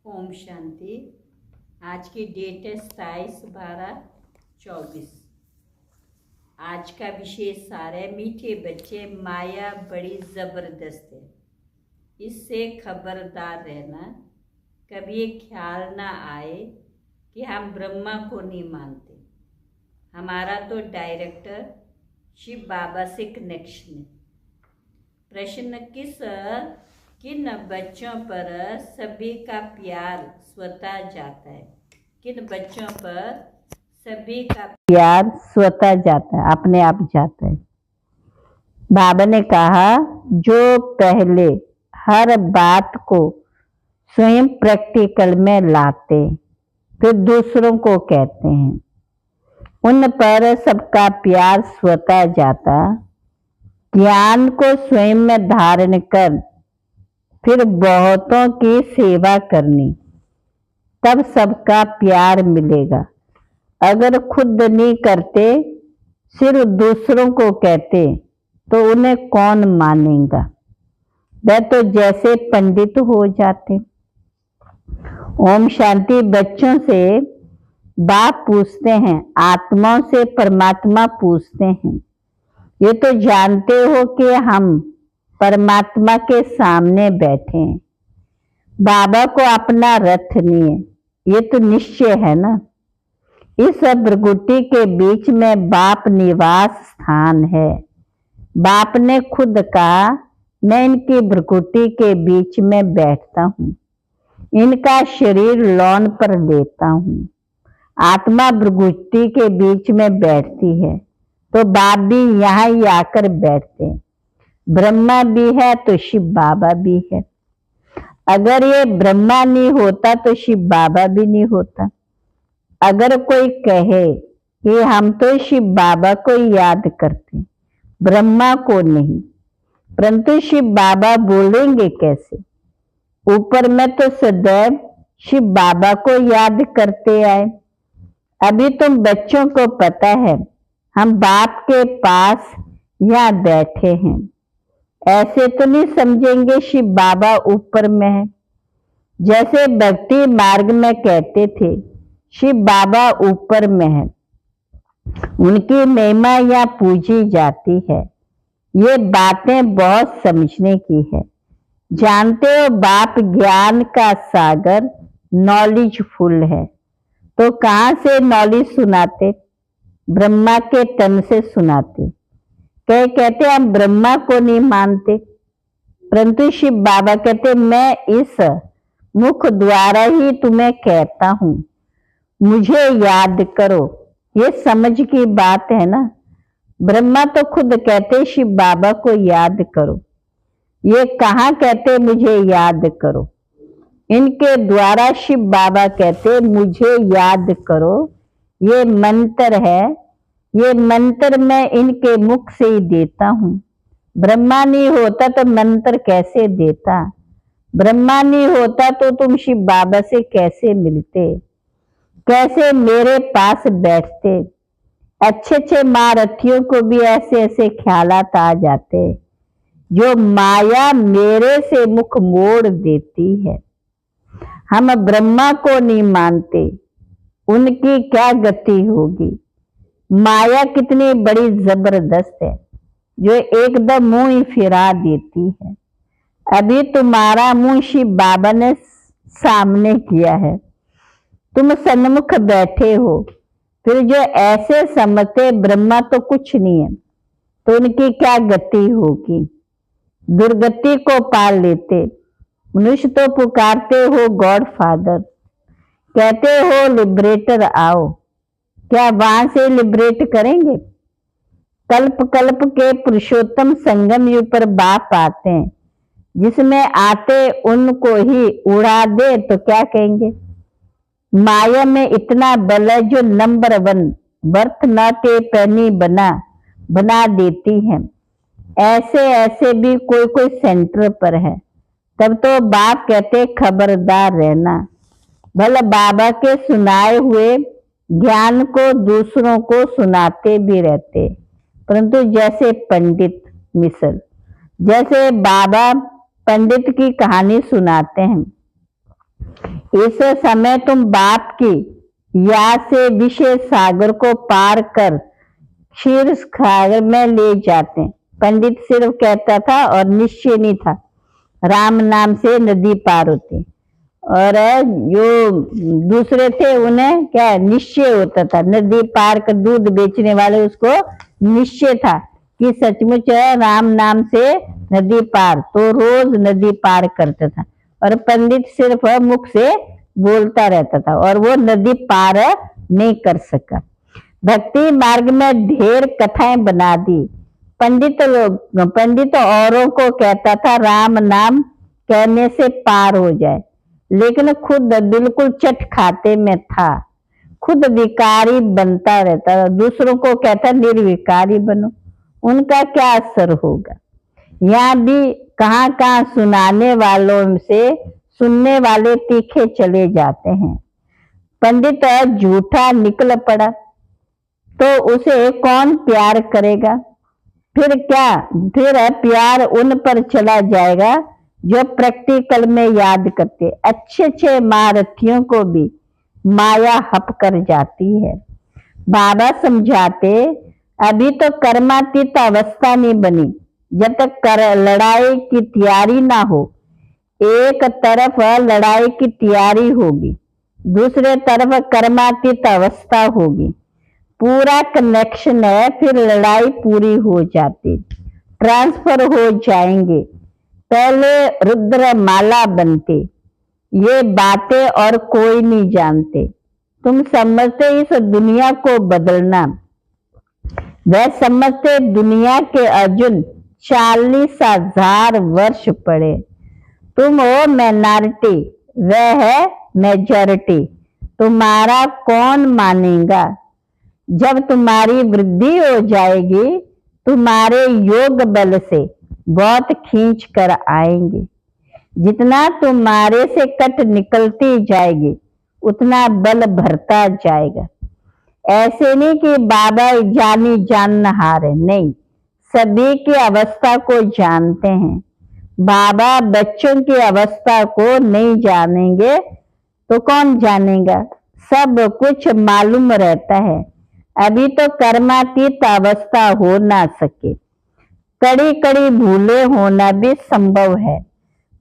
ओम शांति। आज की डेट है 27/12/24। आज का विशेष सार है मीठे बच्चे, माया बड़ी ज़बरदस्त है, इससे खबरदार रहना। कभी ये ख्याल ना आए कि हम ब्रह्मा को नहीं मानते। हमारा तो डायरेक्टर शिव बाबा से कनेक्शन है। प्रश्न किन बच्चों पर सभी का प्यार स्वतः जाता है? किन बच्चों पर सभी का प्यार स्वतः जाता है, अपने आप जाता है? बाबा ने कहा, जो पहले हर बात को स्वयं प्रैक्टिकल में लाते फिर दूसरों को कहते हैं, उन पर सबका प्यार स्वतः जाता। ज्ञान को स्वयं में धारण कर फिर बहुतों की सेवा करनी, तब सबका प्यार मिलेगा। अगर खुद नहीं करते, सिर्फ दूसरों को कहते, तो उन्हें कौन मानेगा? वह तो जैसे पंडित हो जाते। ओम शांति। बच्चों से बाप पूछते हैं, आत्माओं से परमात्मा पूछते हैं। ये तो जानते हो कि हम परमात्मा के सामने बैठे हैं। बाबा को अपना रथ नहीं है, ये तो निश्चय है ना। इस भृगुटी के बीच में बाप निवास स्थान है। बाप ने खुद कहा, मैं इनकी भृगुटी के बीच में बैठता हूँ, इनका शरीर लॉन पर लेता हूँ। आत्मा भृगुटी के बीच में बैठती है, तो बाप भी यहाँ ही आकर बैठते हैं। ब्रह्मा भी है तो शिव बाबा भी है। अगर ये ब्रह्मा नहीं होता तो शिव बाबा भी नहीं होता। अगर कोई कहे कि हम तो शिव बाबा को याद करते, ब्रह्मा को नहीं, परंतु शिव बाबा बोलेंगे कैसे? ऊपर में तो सदैव शिव बाबा को याद करते आए। अभी तुम बच्चों को पता है हम बाप के पास यहाँ बैठे हैं, ऐसे तो नहीं समझेंगे शिव बाबा ऊपर में है। जैसे भक्ति मार्ग में कहते थे शिव बाबा ऊपर में है, उनकी महिमा यहाँ पूजी जाती है। ये बातें बहुत समझने की है। जानते हो बाप ज्ञान का सागर नॉलेज फुल है, तो कहाँ से नॉलेज सुनाते? ब्रह्मा के तन से सुनाते। कहते हम ब्रह्मा को नहीं मानते, परंतु शिव बाबा कहते मैं इस मुख द्वारा ही तुम्हें कहता हूँ, मुझे याद करो। ये समझ की बात है ना। ब्रह्मा तो खुद कहते शिव बाबा को याद करो, ये कहाँ कहते मुझे याद करो? इनके द्वारा शिव बाबा कहते मुझे याद करो। ये मंत्र है, ये मंत्र मैं इनके मुख से ही देता हूँ। ब्रह्मा नहीं होता तो मंत्र कैसे देता? ब्रह्मा नहीं होता तो तुम शिव बाबा से कैसे मिलते, कैसे मेरे पास बैठते? अच्छे अच्छे महारथियों को भी ऐसे ऐसे ख्यालात आ जाते, जो माया मेरे से मुख मोड़ देती है। हम ब्रह्मा को नहीं मानते, उनकी क्या गति होगी? माया कितनी बड़ी जबरदस्त है, जो एकदम मुंह ही फिरा देती है। अभी तुम्हारा मुंह शिव बाबा ने सामने किया है, तुम सन्मुख बैठे हो, फिर जो ऐसे समझते ब्रह्मा तो कुछ नहीं है, तो उनकी क्या गति होगी? दुर्गति को पाल लेते। मनुष्य तो पुकारते हो गॉड फादर, कहते हो लिबरेटर आओ, क्या वहां से लिबरेट करेंगे? कल्प कल्प के पुरुषोत्तम संगम युग पर बाप आते हैं, जिसमें आते उनको ही उड़ा दे तो क्या कहेंगे? माया में इतना बल है जो नंबर 1 बर्थ नॉट ए पेनी बना देती है। ऐसे ऐसे भी कोई कोई सेंटर पर है। तब तो बाप कहते खबरदार रहना। भला बाबा के सुनाए हुए ज्ञान को दूसरों को सुनाते भी रहते, परंतु जैसे पंडित मिसल, जैसे बाबा पंडित की कहानी सुनाते हैं, इस समय तुम बाप की याद से विशेष सागर को पार कर क्षीर सागर में ले जाते हैं। पंडित सिर्फ कहता था और निश्चय नहीं था। राम नाम से नदी पार होती, और जो दूसरे थे उन्हें क्या निश्चय होता था। नदी पार कर दूध बेचने वाले उसको निश्चय था कि सचमुच राम नाम से नदी पार, तो रोज नदी पार करता था। और पंडित सिर्फ मुख से बोलता रहता था और वो नदी पार नहीं कर सका। भक्ति मार्ग में ढेर कथाएं बना दी। पंडित औरों को कहता था राम नाम कहने से पार हो जाए, लेकिन खुद बिल्कुल चट खाते में था। खुद विकारी बनता रहता था, दूसरों को कहता निर्विकारी बनो। उनका क्या असर होगा। यहाँ भी कहाँ कहाँ सुनाने वालों से सुनने वाले तीखे चले जाते हैं। पंडित झूठा निकल पड़ा तो उसे कौन प्यार करेगा। फिर क्या, फिर प्यार उन पर चला जाएगा जो प्रैक्टिकल में याद करते। अच्छे अच्छे महारथियों को भी माया हप कर जाती है। बाबा समझाते अभी तो कर्मातीत अवस्था नहीं बनी, जब तक लड़ाई की तैयारी ना हो। एक तरफ लड़ाई की तैयारी होगी, दूसरे तरफ कर्मातीत अवस्था होगी। पूरा कनेक्शन है, फिर लड़ाई पूरी हो जाती, ट्रांसफर हो जाएंगे। पहले रुद्र माला बनते। ये बातें और कोई नहीं जानते। तुम समझते इस दुनिया को बदलना, वह समझते दुनिया के अर्जुन 40,000 वर्ष पड़े। तुम हो माइनॉरिटी, वह है मेजॉरिटी। तुम्हारा कौन मानेगा। जब तुम्हारी वृद्धि हो जाएगी, तुम्हारे योग बल से बहुत खींच कर आएंगे। जितना तुम्हारे से कट निकलती जाएगी, उतना बल भरता जाएगा। ऐसे नहीं कि बाबा जानी जानहार है, नहीं, सभी की अवस्था को जानते हैं। बाबा बच्चों की अवस्था को नहीं जानेंगे तो कौन जानेगा। सब कुछ मालूम रहता है। अभी तो कर्मातीत अवस्था हो ना सके, कड़ी कड़ी भूले होना भी संभव है।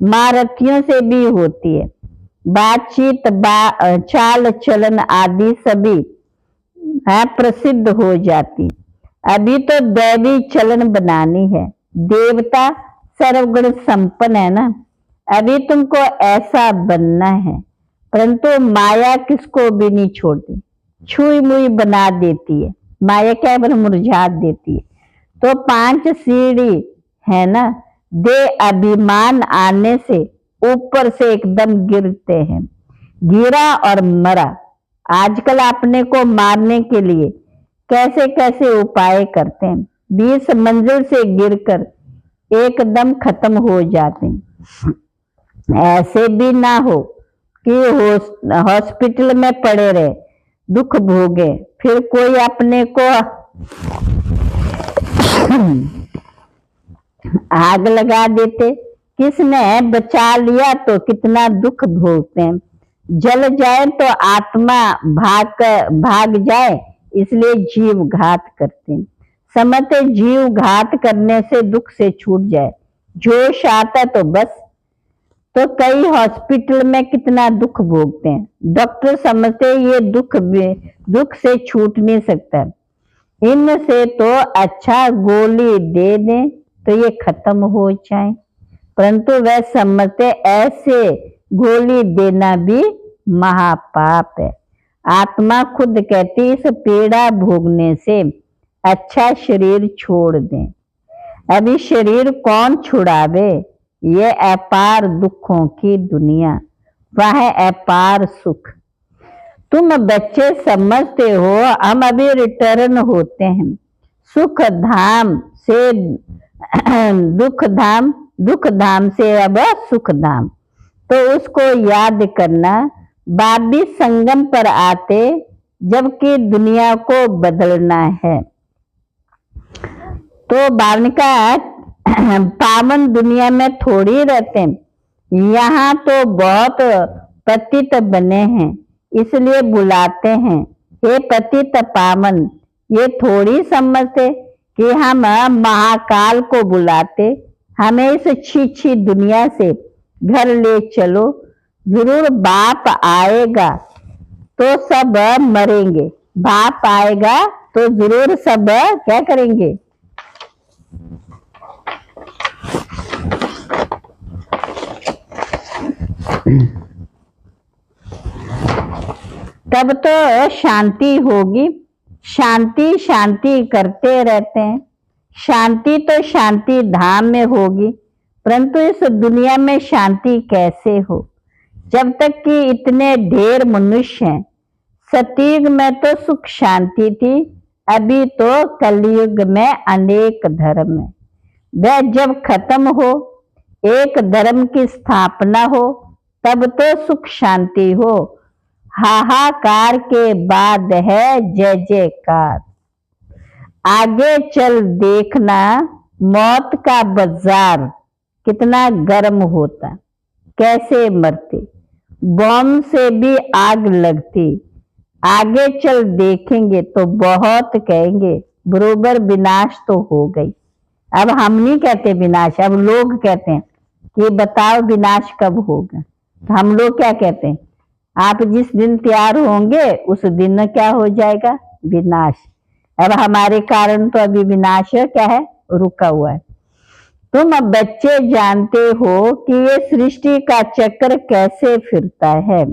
महारथियों से भी होती है। बातचीत चाल चलन आदि सभी प्रसिद्ध हो जाती। अभी तो दैवी चलन बनानी है। देवता सर्वगुण संपन्न है ना, अभी तुमको ऐसा बनना है। परंतु माया किसको भी नहीं छोड़ती, छुई मुई बना देती है। माया क्या बन मुरझा देती है। तो 5 सीढ़ी है ना, दे अभिमान आने से ऊपर से एकदम गिरते हैं। गिरा और मरा। आजकल अपने को मारने के लिए कैसे कैसे उपाय करते हैं। 20 मंजिल से गिरकर एकदम खत्म हो जाते हैं। ऐसे भी ना हो कि हॉस्पिटल में पड़े रहे, दुख भोगे, फिर कोई अपने को आग लगा देते। किसने बचा लिया तो कितना दुख भोगते हैं। जल जाए तो आत्मा भाग जाए, इसलिए जीव घात करते हैं। समझते जीव घात करने से दुख से छूट जाए, जोश आता तो बस। तो कई हॉस्पिटल में कितना दुख भोगते हैं। डॉक्टर समझते ये दुख से छूट नहीं सकता, इनसे तो अच्छा गोली दे दें तो ये खत्म हो जाए। परंतु वह समझते ऐसे गोली देना भी महापाप है। आत्मा खुद कहती इस पीड़ा भोगने से अच्छा शरीर छोड़ दें। अभी शरीर कौन छुड़ावे। ये अपार दुखों की दुनिया, वह अपार सुख। तुम बच्चे समझते हो हम अभी रिटर्न होते हैं सुख धाम से दुख धाम से अब सुख धाम। तो उसको याद करना। बाप भी संगम पर आते जबकि दुनिया को बदलना है। तो बाप ने कहा पावन दुनिया में थोड़ी रहते हैं, यहाँ तो बहुत पतित बने हैं, इसलिए बुलाते हैं हे पतित पावन। ये थोड़ी समझते कि हम महाकाल को बुलाते, हमें इस छी दुनिया से घर ले चलो। जरूर बाप आएगा तो सब मरेंगे, बाप आएगा तो जरूर सब क्या करेंगे? तब तो शांति होगी। शांति शांति करते रहते हैं, शांति तो शांति धाम में होगी, परंतु इस दुनिया में शांति कैसे हो जब तक कि इतने ढेर मनुष्य हैं। सतयुग में तो सुख शांति थी, अभी तो कलयुग में अनेक धर्म है। वह जब खत्म हो, एक धर्म की स्थापना हो, तब तो सुख शांति हो। हाहाकार के बाद है जय जयकार। आगे चल देखना मौत का बाजार कितना गर्म होता, कैसे मरते, बम से भी आग लगती। आगे चल देखेंगे तो बहुत कहेंगे बरोबर विनाश तो हो गई। अब हम नहीं कहते विनाश, अब लोग कहते हैं कि बताओ विनाश कब होगा। तो हम लोग क्या कहते हैं, आप जिस दिन तैयार होंगे उस दिन क्या हो जाएगा? विनाश। अब हमारे कारण तो अभी विनाश क्या है? रुका हुआ है। तुम अब बच्चे जानते हो कि ये सृष्टि का चक्र कैसे फिरता है।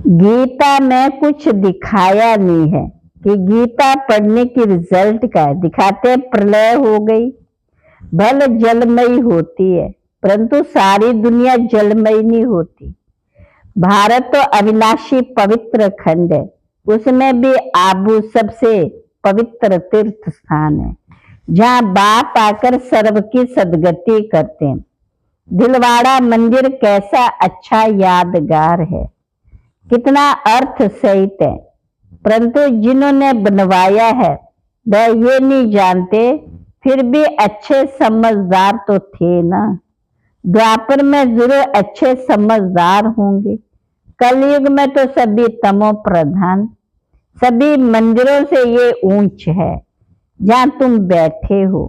गीता में कुछ दिखाया नहीं है कि गीता पढ़ने की रिजल्ट क्या है। दिखाते प्रलय हो गई, भल जलमयी होती है, परंतु सारी दुनिया जलमयी नहीं होती। भारत तो अविनाशी पवित्र खंड है, उसमें भी आबू सबसे पवित्र तीर्थ स्थान है, जहाँ बाप आकर सर्व की सदगति करते हैं। दिलवाड़ा मंदिर कैसा अच्छा यादगार है, कितना अर्थ सहित है, परंतु जिन्होंने बनवाया है वह ये नहीं जानते, फिर भी अच्छे समझदार तो थे ना। द्वापर में जरूर अच्छे समझदार होंगे, कलयुग में तो सभी तमो प्रधान। सभी मंदिरों से ये ऊंच है जहाँ तुम बैठे हो।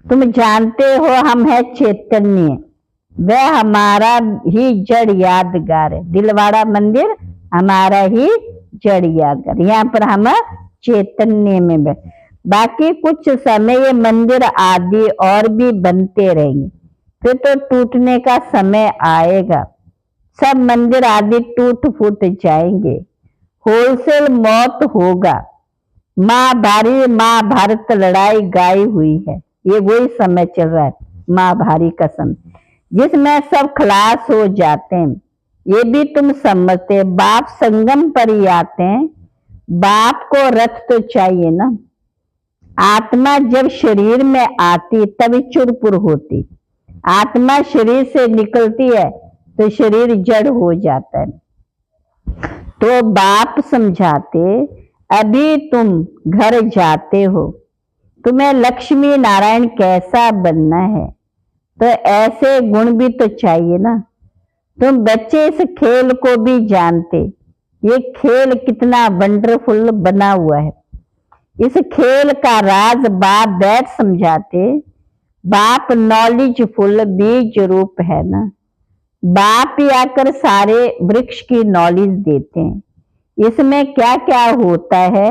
तुम जानते हो हम है चैतन्य, वह हमारा ही जड़ यादगार है। दिलवाड़ा मंदिर हमारा ही जड़ यादगार, यहाँ पर हम चैतन्य में बैठ। बाकी कुछ समय ये मंदिर आदि और भी बनते रहेंगे, फिर तो टूटने का समय आएगा। सब मंदिर आदि टूट फूट जाएंगे, होलसेल मौत होगा। महाभारत लड़ाई गाई हुई है, ये वही समय चल रहा है महाभारत का समय, जिसमें सब खलास हो जाते हैं। ये भी तुम समझते, बाप संगम पर ही आते हैं। बाप को रथ तो चाहिए ना। आत्मा जब शरीर में आती तभी चुरपुर होती, आत्मा शरीर से निकलती है तो शरीर जड़ हो जाता है। तो बाप समझाते, अभी तुम घर जाते हो, तुम्हें लक्ष्मी नारायण कैसा बनना है, तो ऐसे गुण भी तो चाहिए ना। तुम बच्चे इस खेल को भी जानते, ये खेल कितना वंडरफुल बना हुआ है। इस खेल का राज बाप बैठ समझाते। बाप नॉलेजफुल बीज रूप है ना, बाप ही आकर सारे वृक्ष की नॉलेज देते हैं। इसमें क्या क्या होता है,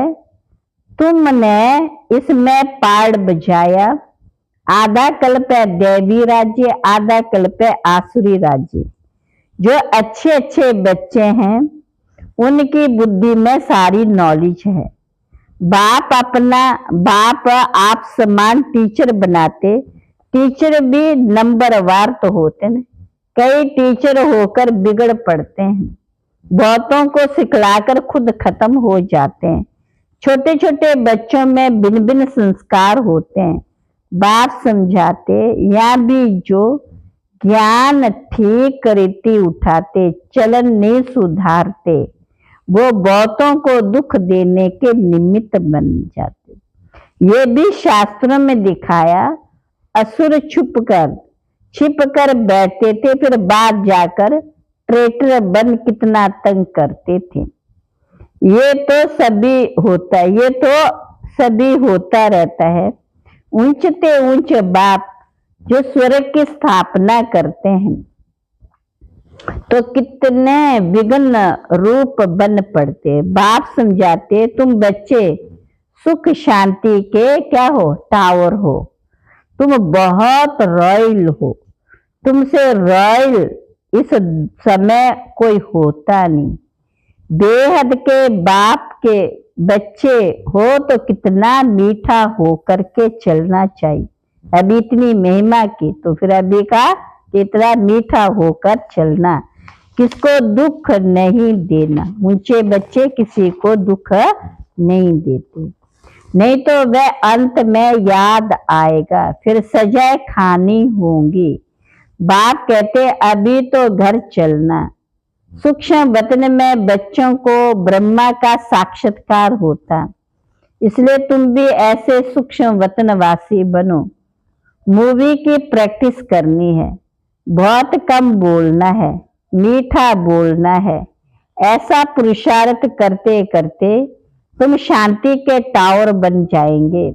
तुमने इसमें पाड़ बजाया। आधा कल्प है दैवी राज्य, आधा कल्प है आसुरी राज्य। जो अच्छे अच्छे बच्चे हैं उनकी बुद्धि में सारी नॉलेज है। बाप आप समान टीचर बनाते। टीचर भी नंबरवार तो होते हैं, कई टीचर होकर बिगड़ पड़ते हैं, बहुतों को सिखलाकर खुद खत्म हो जाते हैं। छोटे छोटे बच्चों में भिन्न भिन्न संस्कार होते हैं। बाप समझाते, यहाँ भी जो ज्ञान ठीक रीति उठाते, चलन नहीं सुधारते, वो बहुतों को दुख देने के निमित्त बन जाते। ये भी शास्त्रों में दिखाया। असुर छिप कर बैठते थे, फिर बाद जाकर ट्रेटर बन कितना तंग करते थे। ये तो सभी होता है, ये तो सभी होता रहता है। ऊंचते ऊंच बाप जो स्वर्ग की स्थापना करते हैं तो कितने विघ्न रूप बन पड़ते। बाप समझाते तुम बच्चे सुख शांति के क्या हो, टावर हो। तुम बहुत रॉयल हो, तुमसे रॉयल इस समय कोई होता नहीं। बेहद के बाप के बच्चे हो तो कितना मीठा हो करके चलना चाहिए। अभी इतनी महिमा की तो फिर अभी का इतना मीठा होकर चलना, किसको दुख नहीं देना। ऊंचे बच्चे किसी को दुख नहीं देते, नहीं तो वह अंत में याद आएगा, फिर सजाएं खानी होंगी। बाप कहते अभी तो घर चलना। सूक्ष्म वतन में बच्चों को ब्रह्मा का साक्षात्कार होता, इसलिए तुम भी ऐसे सूक्ष्म वतनवासी बनो। मूवी की प्रैक्टिस करनी है, बहुत कम बोलना है, मीठा बोलना है। ऐसा पुरुषार्थ करते करते तुम शांति के टावर बन जाएंगे।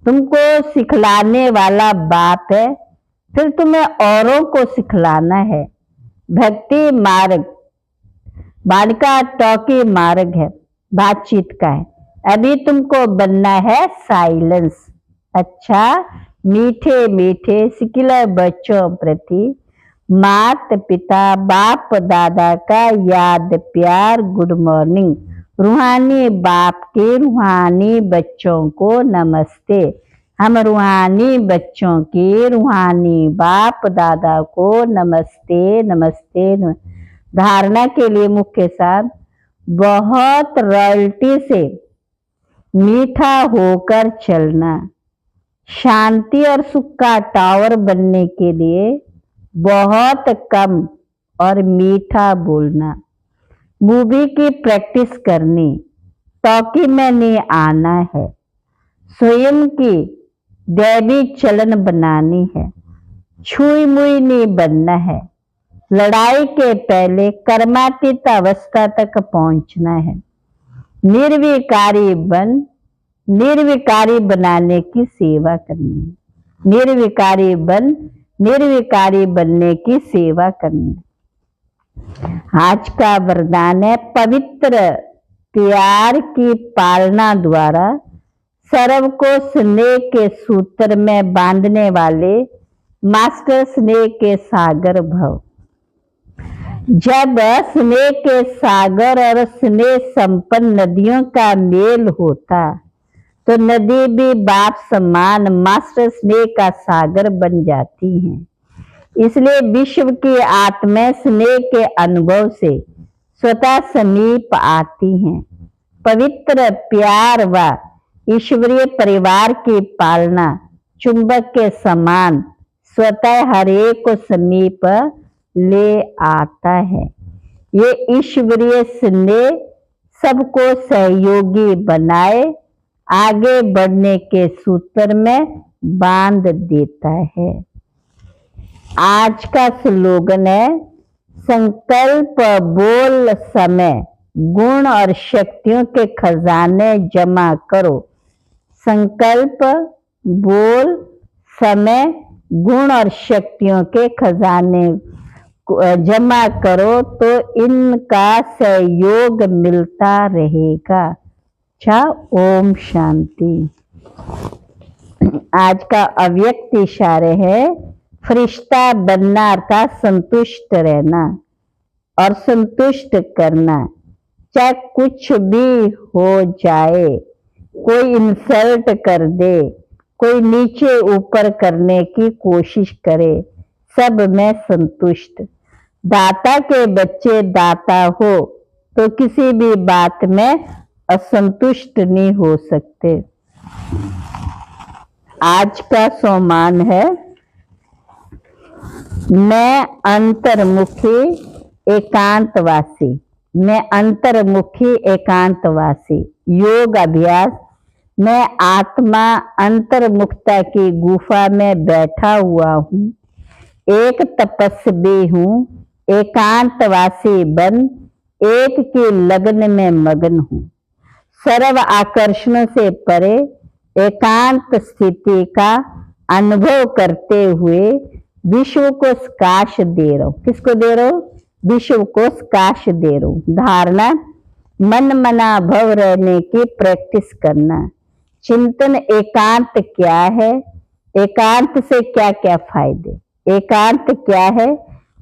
तुमको सिखलाने वाला बाप है, फिर तुम्हें औरों को सिखलाना है। भक्ति मार्ग बालिका टॉकी मार्ग है, बातचीत का है। अभी तुमको बनना है साइलेंस। अच्छा मीठे मीठे सिकिलर बच्चों प्रति मात पिता बाप दादा का याद प्यार गुड मॉर्निंग। रूहानी बाप के रूहानी बच्चों को नमस्ते। हम रूहानी बच्चों के रूहानी बाप दादा को नमस्ते नमस्ते, धारणा के लिए मुख्य साथ बहुत रॉयल्टी से मीठा होकर चलना। शांति और सुख का टावर बनने के लिए बहुत कम और मीठा बोलना। मूवी की प्रैक्टिस करनी, टॉकी में नहीं आना है। स्वयं की दैवी चलन बनानी है, छुई मुई नहीं बनना है। लड़ाई के पहले कर्मातीत अवस्था तक पहुंचना है। निर्विकारी निर्विकारी बनाने की सेवा करनी है। निर्विकारी बनने की सेवा करनी। आज का वरदान है पवित्र प्यार की पालना द्वारा सर्व को स्नेह के सूत्र में बांधने वाले मास्टर स्नेह के सागर भव। जब स्नेह के सागर और स्नेह संपन्न नदियों का मेल होता तो नदी भी बाप समान मास्टर स्नेह का सागर बन जाती हैं। इसलिए विश्व की आत्मा स्नेह के अनुभव से स्वतः समीप आती हैं। पवित्र प्यार व ईश्वरीय परिवार की पालना चुंबक के समान स्वतः हर एक को समीप ले आता है। ये ईश्वरीय स्नेह सबको सहयोगी बनाए आगे बढ़ने के सूत्र में बांध देता है। आज का स्लोगन है संकल्प बोल समय गुण और शक्तियों के खजाने जमा करो। संकल्प बोल समय गुण और शक्तियों के खजाने जमा करो तो इनका सहयोग मिलता रहेगा। अच्छा ओम शांति। आज का अव्यक्त इशारे है फरिश्ता बनना अर्थात संतुष्ट रहना और संतुष्ट करना, चाहे कुछ भी हो जाए। कोई इंसल्ट कर दे, कोई नीचे ऊपर करने की कोशिश करे, सब में संतुष्ट। दाता के बच्चे दाता हो तो किसी भी बात में असंतुष्ट नहीं हो सकते। आज का सोमान है मैं अंतर्मुखी एकांतवासी। मैं अंतर्मुखी एकांतवासी योग अभ्यास। मैं आत्मा अंतर्मुखता की गुफा में बैठा हुआ हूँ, एक तपस्वी हूँ, एकांतवासी बन एक की लगन में मगन हूँ। सर्व आकर्षणों से परे एकांत स्थिति का अनुभव करते हुए विश्व को स्काश दे रहा हूं। किसको दे रहा हूं? विश्व को स्काश दे रहा हूं। धारणा, मन मना भव रहने की प्रैक्टिस करना। चिंतन, एकांत क्या है, एकांत से क्या क्या फायदे, एकांत क्या है,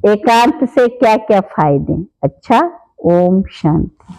एकांत से क्या क्या फायदे। अच्छा, ओम शांति।